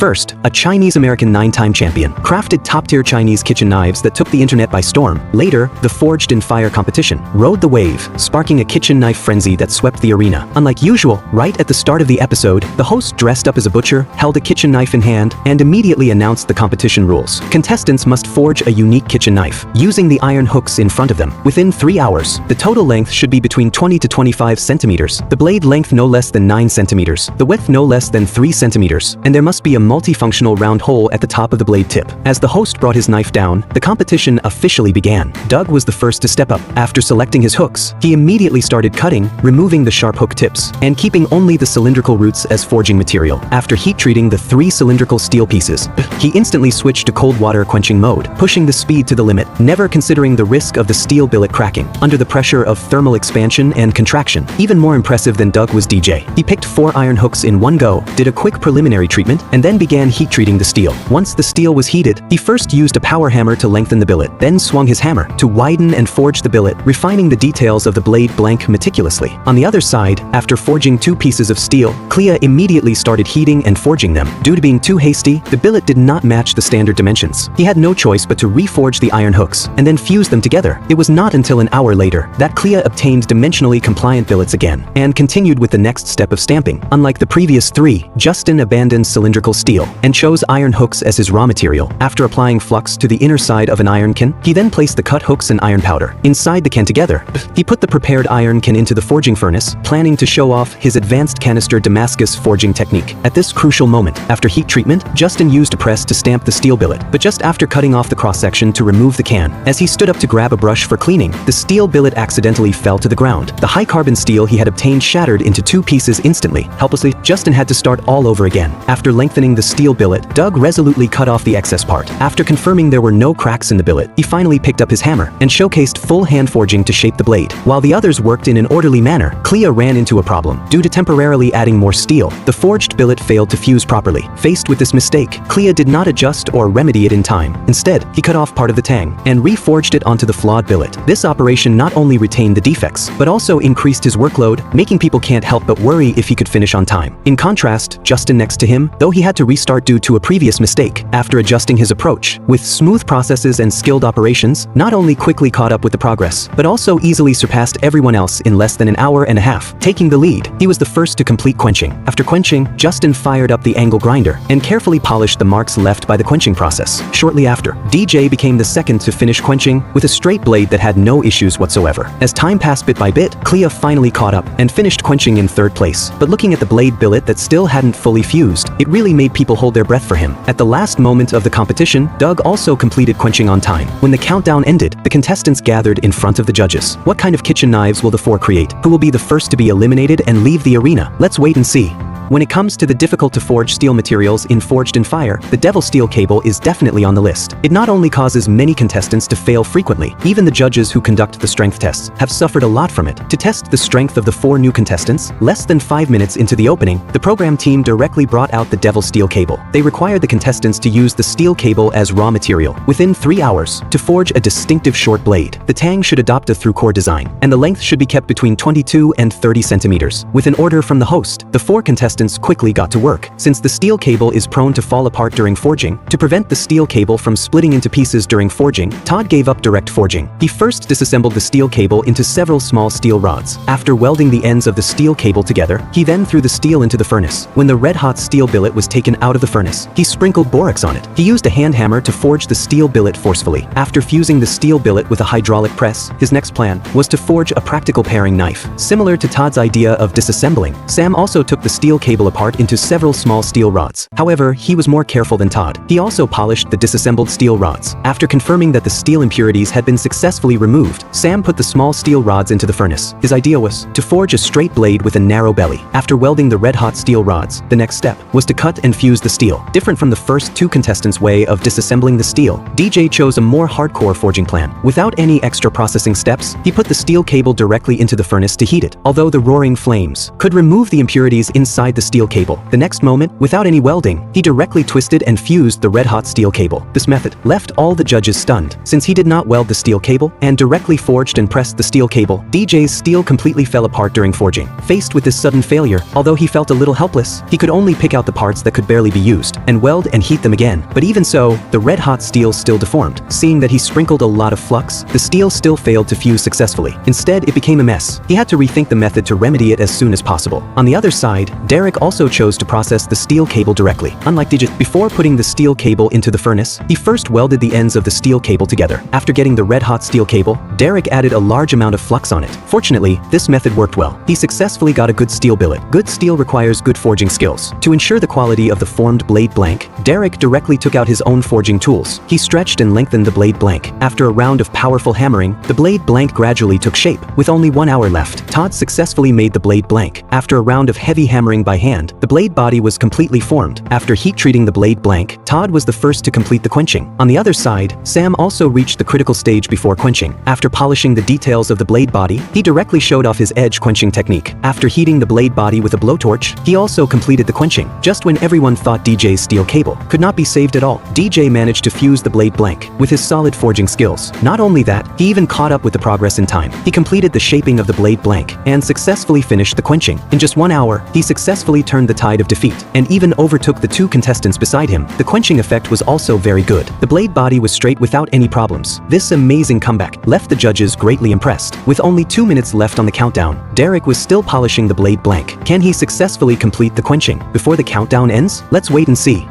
First, a Chinese-American 9-time champion crafted top-tier Chinese kitchen knives that took the internet by storm. Later, the Forged in Fire competition rode the wave, sparking a kitchen knife frenzy that swept the arena. Unlike usual, right at the start of the episode, the host dressed up as a butcher, held a kitchen knife in hand, and immediately announced the competition rules. Contestants must forge a unique kitchen knife, using the iron hooks in front of them. Within 3 hours, the total length should be between 20 to 25 centimeters, the blade length no less than 9 centimeters, the width no less than 3 centimeters, and there must be a multifunctional round hole at the top of the blade tip. As the host brought his knife down, the competition officially began. Doug was the first to step up. After selecting his hooks, he immediately started cutting, removing the sharp hook tips, and keeping only the cylindrical roots as forging material. After heat treating the 3 cylindrical steel pieces, he instantly switched to cold water quenching mode, pushing the speed to the limit, never considering the risk of the steel billet cracking under the pressure of thermal expansion and contraction. Even more impressive than Doug was DJ. He picked 4 iron hooks in one go, did a quick preliminary treatment, and then began heat treating the steel. Once the steel was heated, he first used a power hammer to lengthen the billet, then swung his hammer to widen and forge the billet, refining the details of the blade blank meticulously. On the other side, after forging 2 pieces of steel, Clea immediately started heating and forging them. Due to being too hasty, the billet did not match the standard dimensions. He had no choice but to reforge the iron hooks and then fuse them together. It was not until an hour later that Clea obtained dimensionally compliant billets again and continued with the next step of stamping. Unlike the previous 3, Justin abandoned cylindrical steel and chose iron hooks as his raw material. After applying flux to the inner side of an iron can, he then placed the cut hooks and iron powder inside the can together. He put the prepared iron can into the forging furnace, planning to show off his advanced canister Damascus forging technique. At this crucial moment, after heat treatment, Justin used a press to stamp the steel billet, but just after cutting off the cross-section to remove the can. As he stood up to grab a brush for cleaning, the steel billet accidentally fell to the ground. The high-carbon steel he had obtained shattered into 2 pieces instantly. Helplessly, Justin had to start all over again. After lengthening the steel billet, Doug resolutely cut off the excess part. After confirming there were no cracks in the billet, he finally picked up his hammer and showcased full hand forging to shape the blade. While the others worked in an orderly manner, Clea ran into a problem. Due to temporarily adding more steel, the forged billet failed to fuse properly. Faced with this mistake, Clea did not adjust or remedy it in time. Instead, he cut off part of the tang and reforged it onto the flawed billet. This operation not only retained the defects, but also increased his workload, making people can't help but worry if he could finish on time. In contrast, Justin next to him, though he had to restart due to a previous mistake, after adjusting his approach, with smooth processes and skilled operations, not only quickly caught up with the progress, but also easily surpassed everyone else in less than an hour and a half. Taking the lead, he was the first to complete quenching. After quenching, Justin fired up the angle grinder and carefully polished the marks left by the quenching process. Shortly after, DJ became the second to finish quenching with a straight blade that had no issues whatsoever. As time passed bit by bit, Clea finally caught up and finished quenching in 3rd place. But looking at the blade billet that still hadn't fully fused, it really made people hold their breath for him. At the last moment of the competition, Doug also completed quenching on time. When the countdown ended, the contestants gathered in front of the judges. What kind of kitchen knives will the 4 create? Who will be the first to be eliminated and leave the arena? Let's wait and see. When it comes to the difficult-to-forge steel materials in Forged in Fire, the Devil Steel Cable is definitely on the list. It not only causes many contestants to fail frequently, even the judges who conduct the strength tests have suffered a lot from it. To test the strength of the 4 new contestants, less than 5 minutes into the opening, the program team directly brought out the Devil Steel Cable. They required the contestants to use the steel cable as raw material within 3 hours to forge a distinctive short blade. The tang should adopt a through-core design, and the length should be kept between 22 and 30 centimeters. With an order from the host, the 4 contestants quickly got to work. Since the steel cable is prone to fall apart during forging, to prevent the steel cable from splitting into pieces during forging, Todd gave up direct forging. He first disassembled the steel cable into several small steel rods. After welding the ends of the steel cable together, he then threw the steel into the furnace. When the red-hot steel billet was taken out of the furnace, he sprinkled borax on it. He used a hand hammer to forge the steel billet forcefully. After fusing the steel billet with a hydraulic press, his next plan was to forge a practical paring knife. Similar to Todd's idea of disassembling, Sam also took the steel cable apart into several small steel rods. However, he was more careful than Todd. He also polished the disassembled steel rods. After confirming that the steel impurities had been successfully removed, Sam put the small steel rods into the furnace. His idea was to forge a straight blade with a narrow belly. After welding the red-hot steel rods, the next step was to cut and fuse the steel. Different from the first 2 contestants' way of disassembling the steel, DJ chose a more hardcore forging plan. Without any extra processing steps, he put the steel cable directly into the furnace to heat it. Although the roaring flames could remove the impurities inside inside the steel cable. The next moment, without any welding, he directly twisted and fused the red-hot steel cable. This method left all the judges stunned, since he did not weld the steel cable and directly forged and pressed the steel cable. DJ's steel completely fell apart during forging. Faced with this sudden failure, although he felt a little helpless, he could only pick out the parts that could barely be used and weld and heat them again. But even so, the red-hot steel still deformed. Seeing that he sprinkled a lot of flux, the steel still failed to fuse successfully. Instead, it became a mess. He had to rethink the method to remedy it as soon as possible. On the other side, Derek also chose to process the steel cable directly. Unlike DJ, before putting the steel cable into the furnace, he first welded the ends of the steel cable together. After getting the red-hot steel cable, Derek added a large amount of flux on it. Fortunately, this method worked well. He successfully got a good steel billet. Good steel requires good forging skills. To ensure the quality of the formed blade blank, Derek directly took out his own forging tools. He stretched and lengthened the blade blank. After a round of powerful hammering, the blade blank gradually took shape. With only 1 hour left, Todd successfully made the blade blank. After a round of heavy hammering by hand, the blade body was completely formed. After heat treating the blade blank, Todd was the first to complete the quenching. On the other side, Sam also reached the critical stage before quenching. After polishing the details of the blade body, he directly showed off his edge quenching technique. After heating the blade body with a blowtorch, he also completed the quenching. Just when everyone thought DJ's steel cable could not be saved at all, DJ managed to fuse the blade blank with his solid forging skills. Not only that, he even caught up with the progress in time. He completed the shaping of the blade blank and successfully finished the quenching. In just 1 hour, he successfully turned the tide of defeat and even overtook the 2 contestants beside him. The quenching effect was also very good. The blade body was straight without any problems. This amazing comeback left the judges greatly impressed. With only 2 minutes left on the countdown, Derek was still polishing the blade blank. Can he successfully complete the quenching before the countdown ends? Let's wait and see.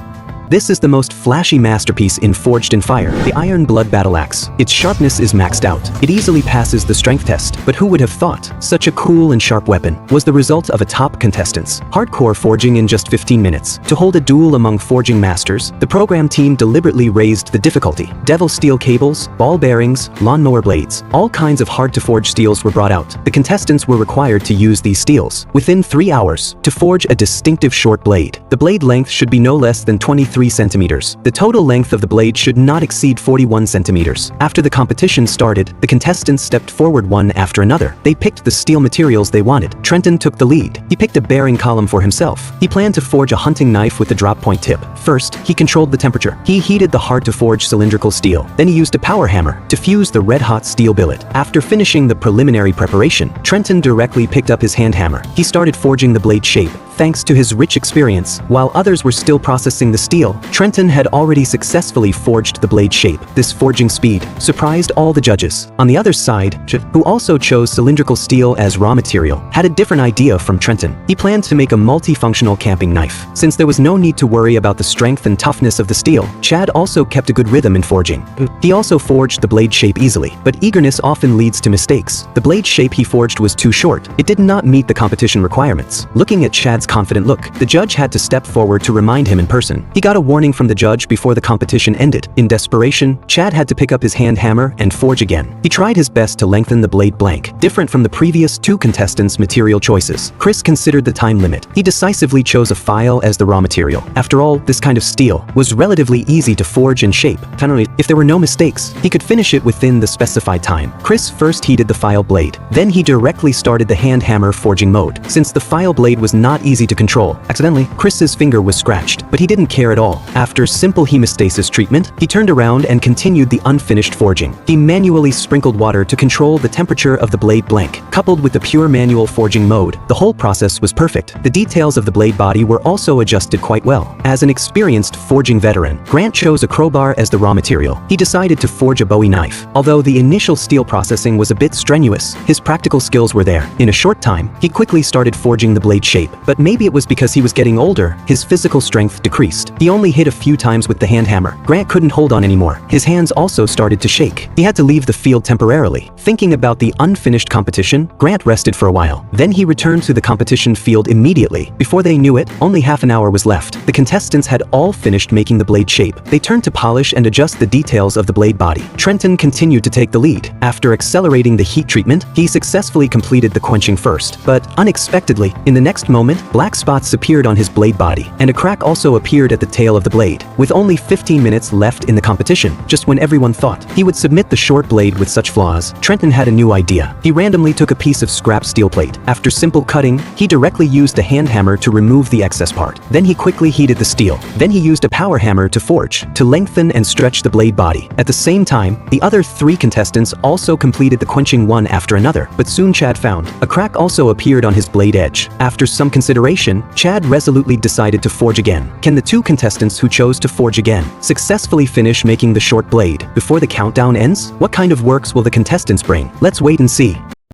This is the most flashy masterpiece in Forged in Fire, the Iron Blood Battle Axe. Its sharpness is maxed out. It easily passes the strength test, but who would have thought such a cool and sharp weapon was the result of a top contestant's hardcore forging in just 15 minutes. To hold a duel among forging masters, the program team deliberately raised the difficulty. Devil steel cables, ball bearings, lawnmower blades, all kinds of hard-to-forge steels were brought out. The contestants were required to use these steels within 3 hours to forge a distinctive short blade. The blade length should be no less than 23 centimeters. The total length of the blade should not exceed 41 centimeters. After the competition started, the contestants stepped forward one after another. They picked the steel materials they wanted. Trenton took the lead. He picked a bearing column for himself. He planned to forge a hunting knife with a drop point tip. First, he controlled the temperature. He heated the hard-to-forge cylindrical steel. Then he used a power hammer to fuse the red-hot steel billet. After finishing the preliminary preparation, Trenton directly picked up his hand hammer. He started forging the blade shape. Thanks to his rich experience, while others were still processing the steel, Trenton had already successfully forged the blade shape. This forging speed surprised all the judges. On the other side, who also chose cylindrical steel as raw material, had a different idea from Trenton. He planned to make a multifunctional camping knife. Since there was no need to worry about the strength and toughness of the steel, Chad also kept a good rhythm in forging. He also forged the blade shape easily, but eagerness often leads to mistakes. The blade shape he forged was too short. It did not meet the competition requirements. Looking at Chad's confident look, the judge had to step forward to remind him in person. He got a warning from the judge before the competition ended. In desperation, Chad had to pick up his hand hammer and forge again. He tried his best to lengthen the blade blank. Different from the previous 2 contestants' material choices, Chris considered the time limit. He decisively chose a file as the raw material. After all, this kind of steel was relatively easy to forge and shape. Finally, if there were no mistakes, he could finish it within the specified time. Chris first heated the file blade. Then he directly started the hand hammer forging mode. Since the file blade was not easy to control, accidentally, Chris's finger was scratched, but he didn't care at all. After simple hemostasis treatment, he turned around and continued the unfinished forging. He manually sprinkled water to control the temperature of the blade blank. Coupled with the pure manual forging mode, the whole process was perfect. The details of the blade body were also adjusted quite well. As an experienced forging veteran, Grant chose a crowbar as the raw material. He decided to forge a Bowie knife. Although the initial steel processing was a bit strenuous, his practical skills were there. In a short time, he quickly started forging the blade shape, but maybe it was because he was getting older, his physical strength decreased. He only hit a few times with the hand hammer. Grant couldn't hold on anymore. His hands also started to shake. He had to leave the field temporarily. Thinking about the unfinished competition, Grant rested for a while. Then he returned to the competition field immediately. Before they knew it, only half an hour was left. The contestants had all finished making the blade shape. They turned to polish and adjust the details of the blade body. Trenton continued to take the lead. After accelerating the heat treatment, he successfully completed the quenching first. But unexpectedly, in the next moment, black spots appeared on his blade body, and a crack also appeared at the tail of the blade. With only 15 minutes left in the competition, just when everyone thought he would submit the short blade with such flaws, Trenton had a new idea. He randomly took a piece of scrap steel plate. After simple cutting, he directly used a hand hammer to remove the excess part. Then he quickly heated the steel. Then he used a power hammer to forge, to lengthen and stretch the blade body. At the same time, the other 3 contestants also completed the quenching one after another, but soon Chad found a crack also appeared on his blade edge. After some consideration, Chad resolutely decided to forge again. Can the 2 contestants who chose to forge again successfully finish making the short blade before the countdown ends? What kind of works will the contestants bring? Let's wait and see.